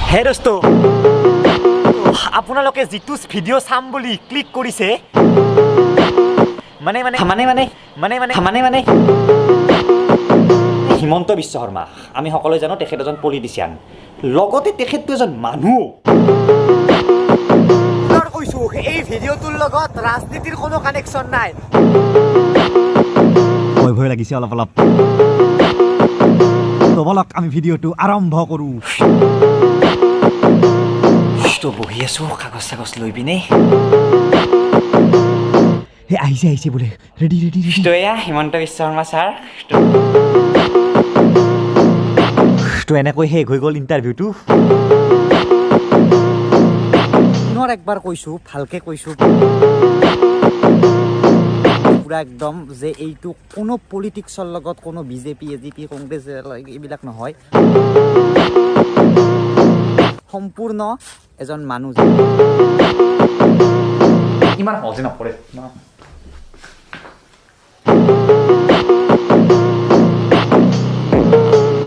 হে দোস্ত আপোনালোকে যিটো ভিডিঅ' চাম বুলি ক্লিক কৰিছে মানে হিমন্ত বিশ্ব শৰ্মা আমি সকলোৱে জানো তেখেত এজন পলিটিচিয়ান লগতে তেখেতটো এজন মানুহ কৈছো এই ভিডিঅ'টোৰ লগত ৰাজনীতিৰ কোনো কানেকশ্যন নাই ভয় লাগিছে অলপ তো বলক আমি ভিডিঅ'টো আৰম্ভ কৰোঁ তো বহি আছো কাগজ চাগজ লৈ পিনে হে আহিছে বোলে ৰেডি তো এয়া হিমন্ত বিশ্ব শৰ্মা ছাৰ তো এনেকৈ শেষ হৈ গ'ল ইণ্টাৰভিউটো পুনৰ একবাৰ কৈছোঁ ভালকৈ কৈছোঁ পুৰা একদম যে এইটো কোনো পলিটিক্সৰ লগত কোনো বিজেপি এজিপি কংগ্ৰেছ এইবিলাক নহয় সম্পূৰ্ণ এজন মানুহ ইমান সহজে নপৰে